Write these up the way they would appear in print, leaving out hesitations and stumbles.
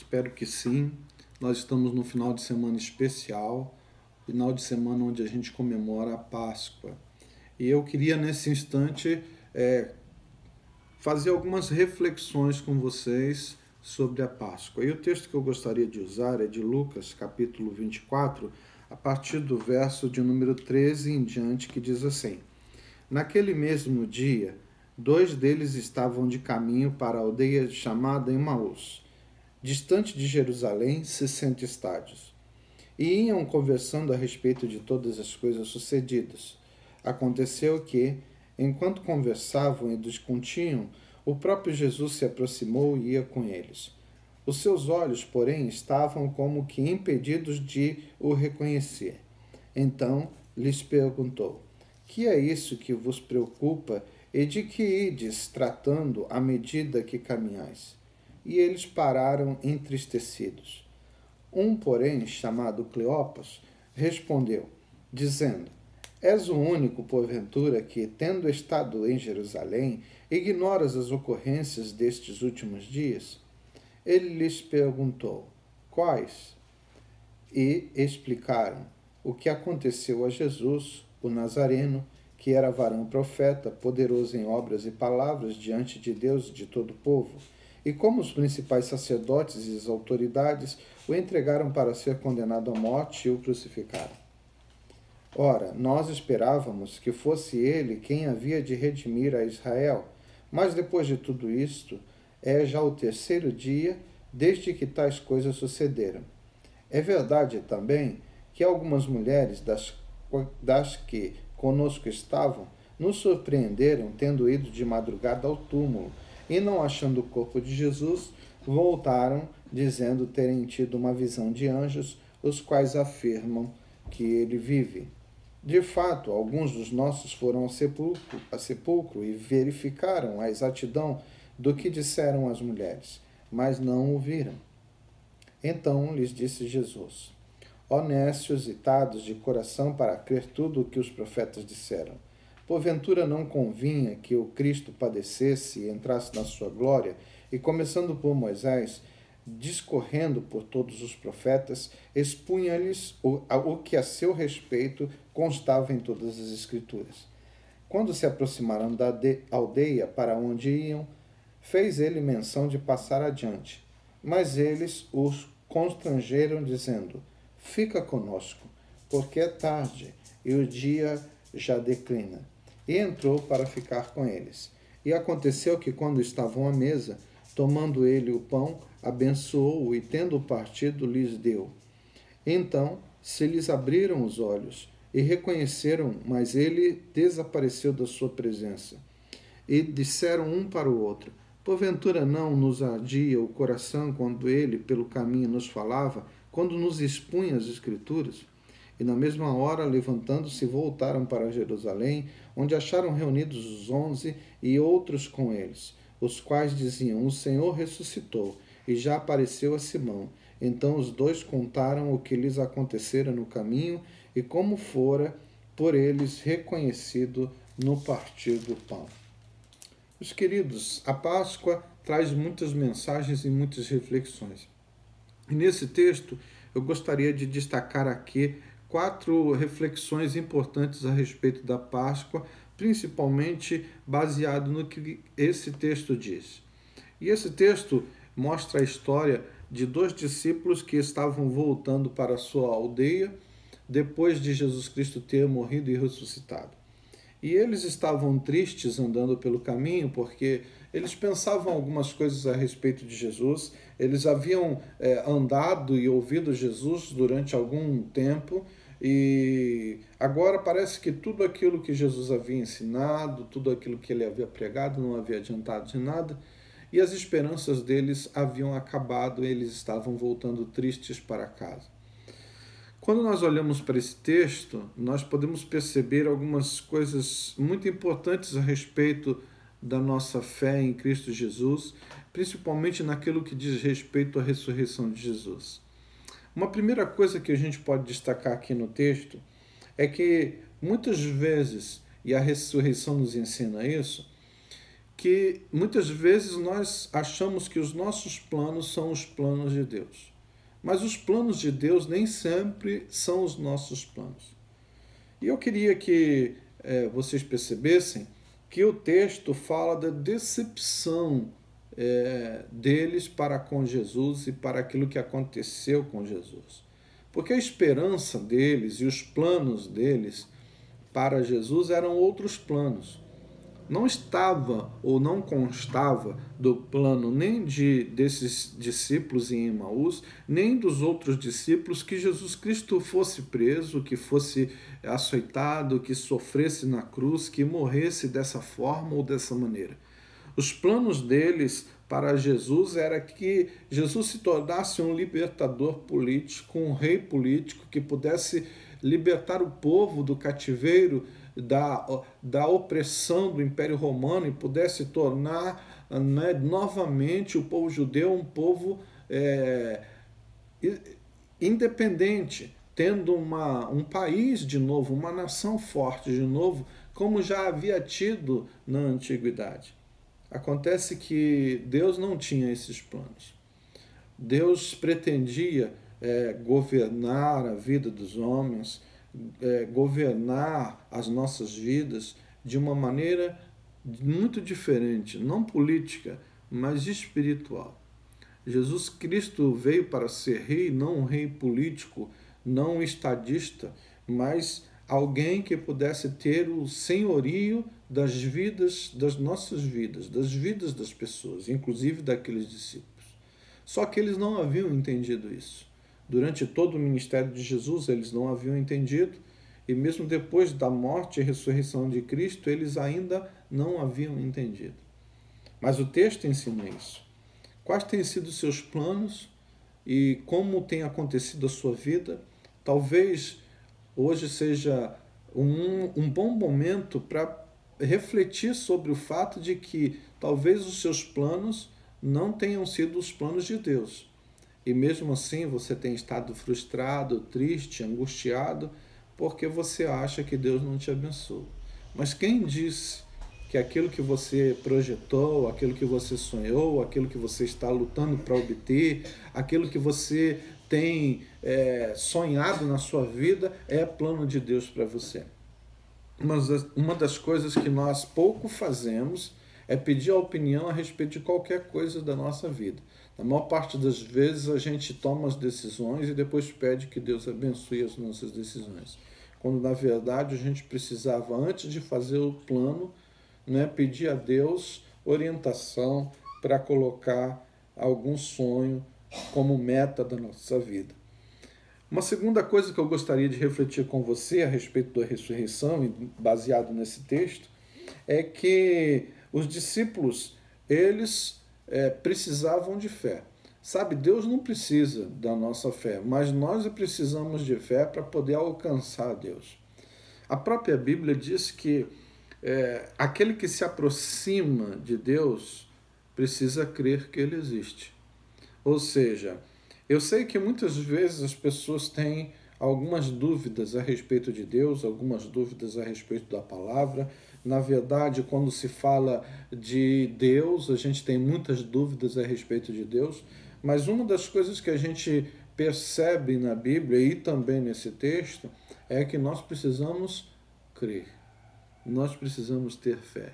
Espero que sim. Nós estamos no final de semana especial, final de semana onde a gente comemora a Páscoa. E eu queria, nesse instante, fazer algumas reflexões com vocês sobre a Páscoa. E o texto que eu gostaria de usar é de Lucas, capítulo 24, a partir do verso de número 13 em diante, que diz assim: Naquele mesmo dia, 2 deles estavam de caminho para a aldeia chamada Emaús, distante de Jerusalém, 60 estádios. E iam conversando a respeito de todas as coisas sucedidas. Aconteceu que, enquanto conversavam e discutiam, o próprio Jesus se aproximou e ia com eles. Os seus olhos, porém, estavam como que impedidos de o reconhecer. Então lhes perguntou: Que é isso que vos preocupa e de que ides tratando à medida que caminhais? E eles pararam entristecidos. Um, porém, chamado Cleopas, respondeu, dizendo: És o único, porventura, que, tendo estado em Jerusalém, ignoras as ocorrências destes últimos dias? Ele lhes perguntou: Quais? E explicaram o que aconteceu a Jesus, o Nazareno, que era varão profeta, poderoso em obras e palavras diante de Deus e de todo o povo, e como os principais sacerdotes e as autoridades o entregaram para ser condenado à morte e o crucificaram. Ora, nós esperávamos que fosse ele quem havia de redimir a Israel, mas depois de tudo isto, é já o 3º dia desde que tais coisas sucederam. É verdade também que algumas mulheres das que conosco estavam nos surpreenderam tendo ido de madrugada ao túmulo e, não achando o corpo de Jesus, voltaram dizendo terem tido uma visão de anjos, os quais afirmam que ele vive. De fato, alguns dos nossos foram ao sepulcro e verificaram a exatidão do que disseram as mulheres, mas não o viram. Então lhes disse Jesus: Ó nécios e tardos de coração para crer tudo o que os profetas disseram. Porventura não convinha que o Cristo padecesse e entrasse na sua glória, e começando por Moisés, discorrendo por todos os profetas, expunha-lhes o que a seu respeito constava em todas as Escrituras. Quando se aproximaram da aldeia para onde iam, fez ele menção de passar adiante, mas eles os constrangeram, dizendo: Fica conosco, porque é tarde e o dia já declina. E entrou para ficar com eles. E aconteceu que, quando estavam à mesa, tomando ele o pão, abençoou-o e, tendo partido, lhes deu. Então se lhes abriram os olhos e reconheceram, mas ele desapareceu da sua presença. E disseram um para o outro: Porventura não nos ardia o coração quando ele, pelo caminho, nos falava, quando nos expunha as Escrituras? E na mesma hora, levantando-se, voltaram para Jerusalém, onde acharam reunidos os 11 e outros com eles, os quais diziam: O Senhor ressuscitou e já apareceu a Simão. Então os 2 contaram o que lhes acontecera no caminho e como fora por eles reconhecido no partir do pão. Meus queridos, a Páscoa traz muitas mensagens e muitas reflexões. E nesse texto eu gostaria de destacar aqui 4 reflexões importantes a respeito da Páscoa, principalmente baseado no que esse texto diz. E esse texto mostra a história de 2 discípulos que estavam voltando para a sua aldeia depois de Jesus Cristo ter morrido e ressuscitado. E eles estavam tristes andando pelo caminho porque eles pensavam algumas coisas a respeito de Jesus. Eles haviam andado e ouvido Jesus durante algum tempo e agora parece que tudo aquilo que Jesus havia ensinado, tudo aquilo que ele havia pregado não havia adiantado de nada e as esperanças deles haviam acabado e eles estavam voltando tristes para casa. Quando nós olhamos para esse texto, nós podemos perceber algumas coisas muito importantes a respeito da nossa fé em Cristo Jesus, principalmente naquilo que diz respeito à ressurreição de Jesus. Uma primeira coisa que a gente pode destacar aqui no texto é que muitas vezes, e a ressurreição nos ensina isso, que muitas vezes nós achamos que os nossos planos são os planos de Deus. Mas os planos de Deus nem sempre são os nossos planos. E eu queria que vocês percebessem que o texto fala da decepção deles para com Jesus e para aquilo que aconteceu com Jesus. Porque a esperança deles e os planos deles para Jesus eram outros planos. Não estava ou não constava do plano nem desses discípulos em Emaús, nem dos outros discípulos que Jesus Cristo fosse preso, que fosse açoitado, que sofresse na cruz, que morresse dessa forma ou dessa maneira. Os planos deles para Jesus era que Jesus se tornasse um libertador político, um rei político que pudesse libertar o povo do cativeiro, da opressão do Império Romano e pudesse tornar novamente o povo judeu um povo independente, tendo um país de novo, uma nação forte de novo, como já havia tido na antiguidade. Acontece que Deus não tinha esses planos. Deus pretendia governar a vida dos homens, governar as nossas vidas de uma maneira muito diferente, não política, mas espiritual. Jesus Cristo veio para ser rei, não um rei político, não um estadista, mas alguém que pudesse ter o senhorio das vidas, das nossas vidas, das vidas das pessoas, inclusive daqueles discípulos. Só que eles não haviam entendido isso. Durante todo o ministério de Jesus, eles não haviam entendido, e mesmo depois da morte e ressurreição de Cristo, eles ainda não haviam entendido. Mas o texto ensina isso. Quais têm sido os seus planos e como tem acontecido a sua vida? Talvez hoje seja um bom momento para refletir sobre o fato de que talvez os seus planos não tenham sido os planos de Deus. E mesmo assim você tem estado frustrado, triste, angustiado, porque você acha que Deus não te abençoa. Mas quem disse que aquilo que você projetou, aquilo que você sonhou, aquilo que você está lutando para obter, aquilo que você tem sonhado na sua vida é plano de Deus para você? Uma das coisas que nós pouco fazemos é pedir a opinião a respeito de qualquer coisa da nossa vida. Na maior parte das vezes a gente toma as decisões e depois pede que Deus abençoe as nossas decisões. Quando na verdade a gente precisava, antes de fazer o plano, pedir a Deus orientação para colocar algum sonho como meta da nossa vida. Uma segunda coisa que eu gostaria de refletir com você a respeito da ressurreição, e baseado nesse texto, é que os discípulos, eles precisavam de fé. Sabe, Deus não precisa da nossa fé, mas nós precisamos de fé para poder alcançar Deus. A própria Bíblia diz que aquele que se aproxima de Deus precisa crer que Ele existe. Ou seja, eu sei que muitas vezes as pessoas têm algumas dúvidas a respeito de Deus, algumas dúvidas a respeito da palavra. Na verdade, quando se fala de Deus, a gente tem muitas dúvidas a respeito de Deus, mas uma das coisas que a gente percebe na Bíblia e também nesse texto é que nós precisamos crer, nós precisamos ter fé.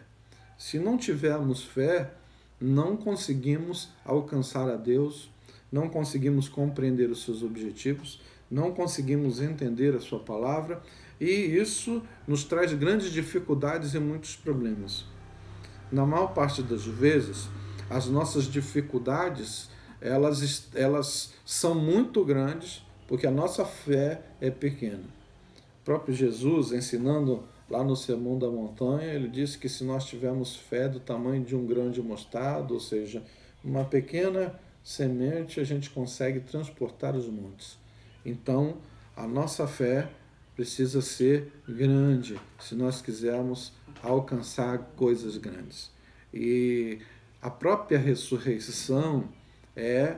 Se não tivermos fé, não conseguimos alcançar a Deus, não conseguimos compreender os seus objetivos, não conseguimos entender a sua palavra, e isso nos traz grandes dificuldades e muitos problemas. Na maior parte das vezes, as nossas dificuldades, elas são muito grandes, porque a nossa fé é pequena. O próprio Jesus, ensinando lá no Sermão da Montanha, ele disse que se nós tivermos fé do tamanho de um grão de mostarda, ou seja, uma pequena semente, a gente consegue transportar os montes. Então, a nossa fé precisa ser grande se nós quisermos alcançar coisas grandes. E a própria ressurreição é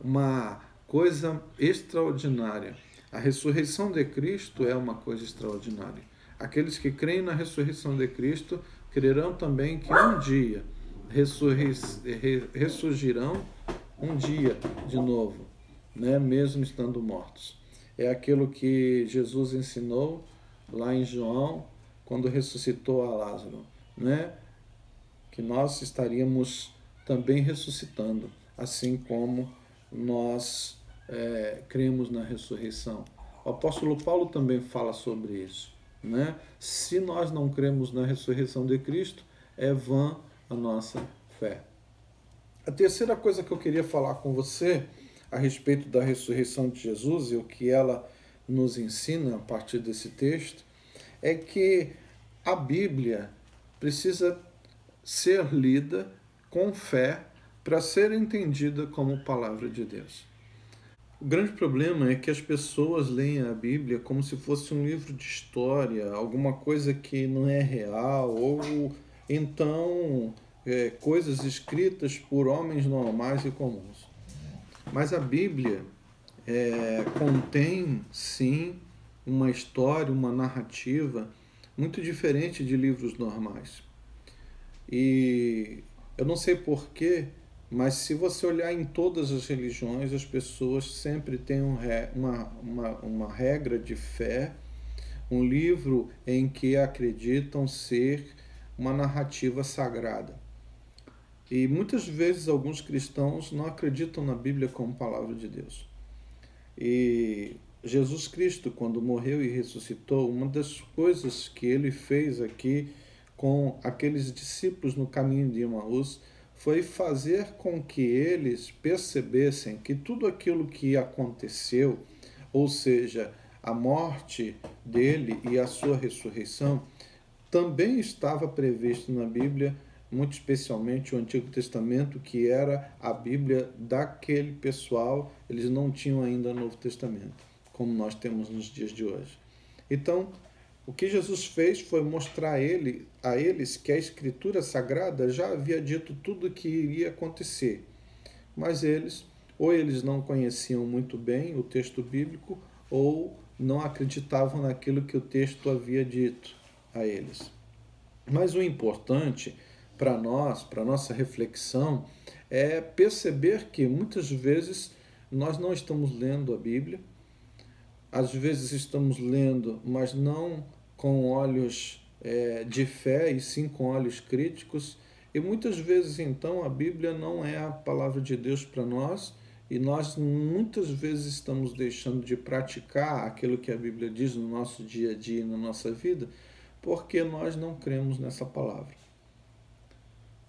uma coisa extraordinária. A ressurreição de Cristo é uma coisa extraordinária. Aqueles que creem na ressurreição de Cristo crerão também que um dia ressurgirão um dia de novo, né? Mesmo estando mortos. É aquilo que Jesus ensinou lá em João, quando ressuscitou a Lázaro, né? Que nós estaríamos também ressuscitando, assim como nós cremos na ressurreição. O apóstolo Paulo também fala sobre isso, né? Se nós não cremos na ressurreição de Cristo, é vã a nossa fé. A terceira coisa que eu queria falar com você a respeito da ressurreição de Jesus e o que ela nos ensina a partir desse texto é que a Bíblia precisa ser lida com fé para ser entendida como palavra de Deus. O grande problema é que as pessoas leem a Bíblia como se fosse um livro de história, alguma coisa que não é real, ou então coisas escritas por homens normais e comuns. Mas a Bíblia contém, sim, uma história, uma narrativa muito diferente de livros normais. E eu não sei porquê, mas se você olhar em todas as religiões, as pessoas sempre têm uma regra de fé, um livro em que acreditam ser uma narrativa sagrada. E muitas vezes alguns cristãos não acreditam na Bíblia como palavra de Deus. E Jesus Cristo, quando morreu e ressuscitou, uma das coisas que ele fez aqui com aqueles discípulos no caminho de Emaús foi fazer com que eles percebessem que tudo aquilo que aconteceu, ou seja, a morte dele e a sua ressurreição, também estava previsto na Bíblia, muito especialmente o Antigo Testamento, que era a Bíblia daquele pessoal. Eles não tinham ainda o Novo Testamento, como nós temos nos dias de hoje. Então, o que Jesus fez foi mostrar a eles que a Escritura Sagrada já havia dito tudo o que iria acontecer. Mas eles não conheciam muito bem o texto bíblico, ou não acreditavam naquilo que o texto havia dito a eles. Mas o importante para nós, para nossa reflexão, é perceber que muitas vezes nós não estamos lendo a Bíblia, às vezes estamos lendo, mas não com olhos de fé, e sim com olhos críticos, e muitas vezes então a Bíblia não é a palavra de Deus para nós, e nós muitas vezes estamos deixando de praticar aquilo que a Bíblia diz no nosso dia a dia, na nossa vida, porque nós não cremos nessa palavra.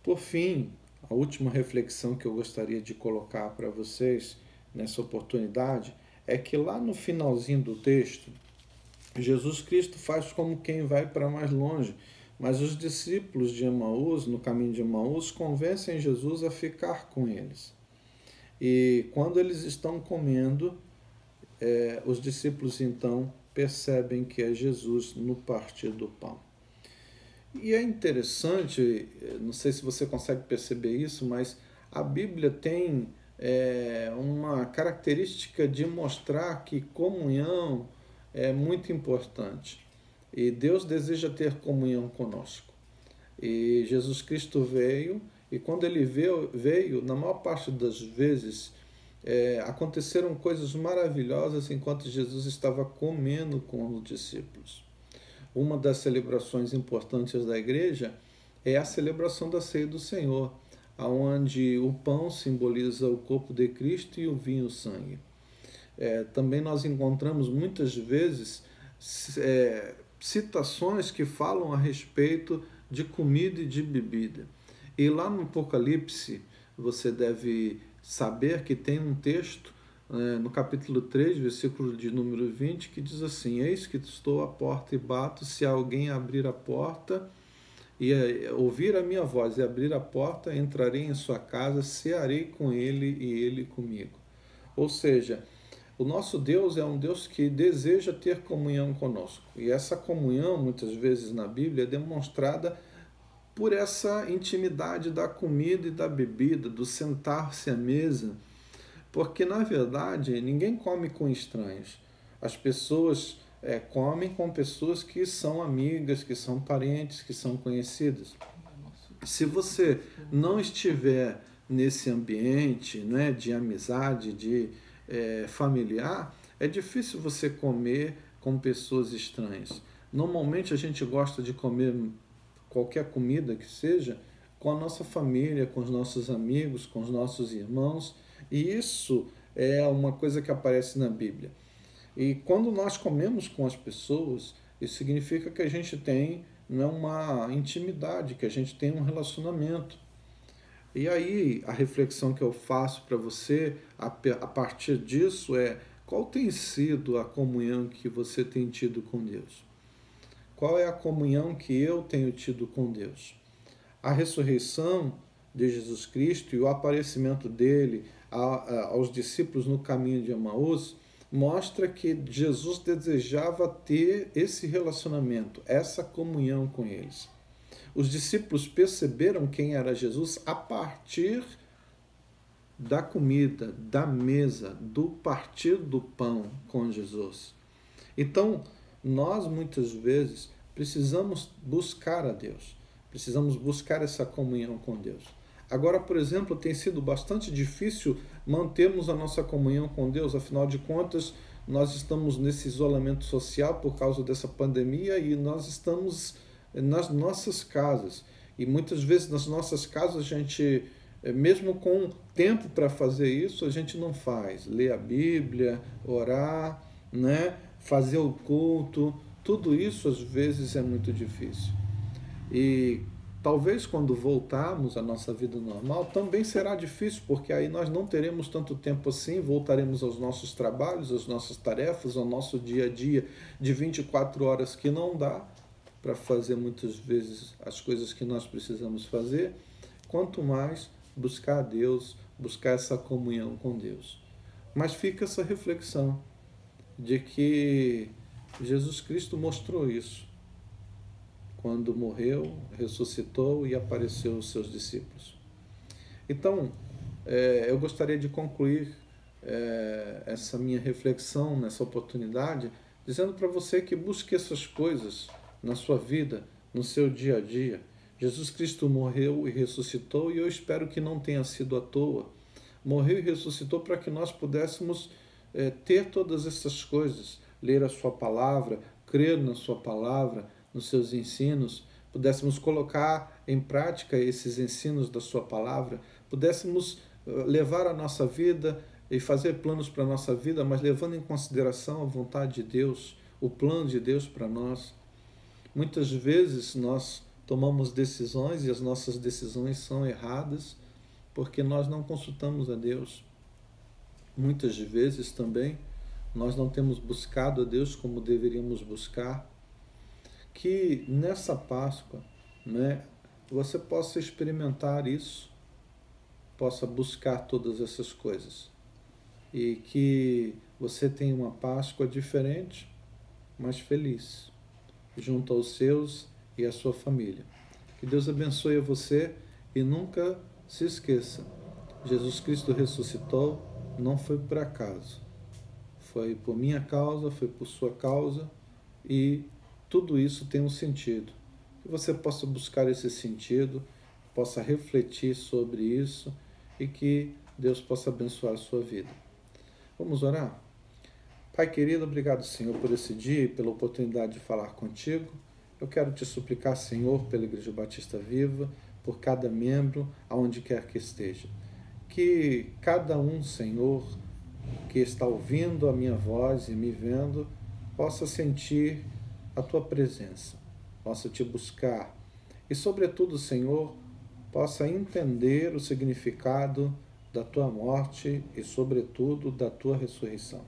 Por fim, a última reflexão que eu gostaria de colocar para vocês nessa oportunidade é que lá no finalzinho do texto, Jesus Cristo faz como quem vai para mais longe, mas os discípulos de Emaús, no caminho de Emaús, convencem Jesus a ficar com eles. E quando eles estão comendo, os discípulos então percebem que é Jesus no partir do pão. E é interessante, não sei se você consegue perceber isso, mas a Bíblia tem uma característica de mostrar que comunhão é muito importante. E Deus deseja ter comunhão conosco. E Jesus Cristo veio, e quando ele veio, na maior parte das vezes, aconteceram coisas maravilhosas enquanto Jesus estava comendo com os discípulos. Uma das celebrações importantes da igreja é a celebração da ceia do Senhor, onde o pão simboliza o corpo de Cristo e o vinho o sangue. Também nós encontramos muitas vezes citações que falam a respeito de comida e de bebida. E lá no Apocalipse, você deve saber que tem um texto no capítulo 3, versículo de número 20, que diz assim: eis que estou à porta e bato, se alguém abrir a porta e ouvir a minha voz e abrir a porta, entrarei em sua casa, cearei com ele e ele comigo. Ou seja, o nosso Deus é um Deus que deseja ter comunhão conosco. E essa comunhão, muitas vezes na Bíblia, é demonstrada por essa intimidade da comida e da bebida, do sentar-se à mesa. Porque, na verdade, ninguém come com estranhos. As pessoas comem com pessoas que são amigas, que são parentes, que são conhecidas. Se você não estiver nesse ambiente, né, de amizade, de familiar, é difícil você comer com pessoas estranhas. Normalmente a gente gosta de comer qualquer comida que seja com a nossa família, com os nossos amigos, com os nossos irmãos, e isso é uma coisa que aparece na Bíblia. E quando nós comemos com as pessoas, isso significa que a gente tem, não é, uma intimidade, que a gente tem um relacionamento. E aí a reflexão que eu faço para você a partir disso é: qual tem sido a comunhão que você tem tido com Deus? Qual é a comunhão que eu tenho tido com Deus? A ressurreição de Jesus Cristo e o aparecimento dele aos discípulos no caminho de Emaús mostra que Jesus desejava ter esse relacionamento, essa comunhão com eles. Os discípulos perceberam quem era Jesus a partir da comida, da mesa, do partir do pão com Jesus. Então, nós muitas vezes precisamos buscar a Deus, precisamos buscar essa comunhão com Deus. Agora, por exemplo, tem sido bastante difícil mantermos a nossa comunhão com Deus, afinal de contas, nós estamos nesse isolamento social por causa dessa pandemia e nós estamos nas nossas casas. E muitas vezes nas nossas casas a gente, mesmo com tempo para fazer isso, a gente não faz. Ler a Bíblia, orar, né? Fazer o culto, tudo isso às vezes é muito difícil. E talvez quando voltarmos à nossa vida normal também será difícil, porque aí nós não teremos tanto tempo assim, voltaremos aos nossos trabalhos, às nossas tarefas, ao nosso dia a dia de 24 horas que não dá para fazer muitas vezes as coisas que nós precisamos fazer, quanto mais buscar a Deus, buscar essa comunhão com Deus. Mas fica essa reflexão de que Jesus Cristo mostrou isso quando morreu, ressuscitou e apareceu aos seus discípulos. Então, eu gostaria de concluir essa minha reflexão nessa oportunidade, dizendo para você que busque essas coisas na sua vida, no seu dia a dia. Jesus Cristo morreu e ressuscitou, e eu espero que não tenha sido à toa. Morreu e ressuscitou para que nós pudéssemos ter todas essas coisas, ler a sua palavra, crer na sua palavra, nos seus ensinos, pudéssemos colocar em prática esses ensinos da sua palavra, pudéssemos levar a nossa vida e fazer planos para a nossa vida, mas levando em consideração a vontade de Deus, o plano de Deus para nós. Muitas vezes nós tomamos decisões e as nossas decisões são erradas porque nós não consultamos a Deus. Muitas vezes também nós não temos buscado a Deus como deveríamos buscar. Que nessa Páscoa, né, você possa experimentar isso, possa buscar todas essas coisas e que você tenha uma Páscoa diferente, mas feliz, junto aos seus e à sua família. Que Deus abençoe a você e nunca se esqueça, Jesus Cristo ressuscitou, não foi por acaso, foi por minha causa, foi por sua causa, e tudo isso tem um sentido. Que você possa buscar esse sentido, possa refletir sobre isso e que Deus possa abençoar a sua vida. Vamos orar? Pai querido, obrigado, Senhor, por esse dia e pela oportunidade de falar contigo. Eu quero te suplicar, Senhor, pela Igreja Batista Viva, por cada membro, aonde quer que esteja. Que cada um, Senhor, que está ouvindo a minha voz e me vendo, possa sentir a tua presença, possa te buscar e, sobretudo, Senhor, possa entender o significado da tua morte e, sobretudo, da tua ressurreição.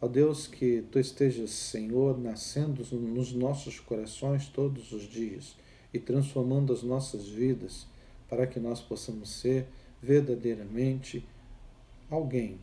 Ó Deus, que tu estejas, Senhor, nascendo nos nossos corações todos os dias e transformando as nossas vidas para que nós possamos ser verdadeiramente alguém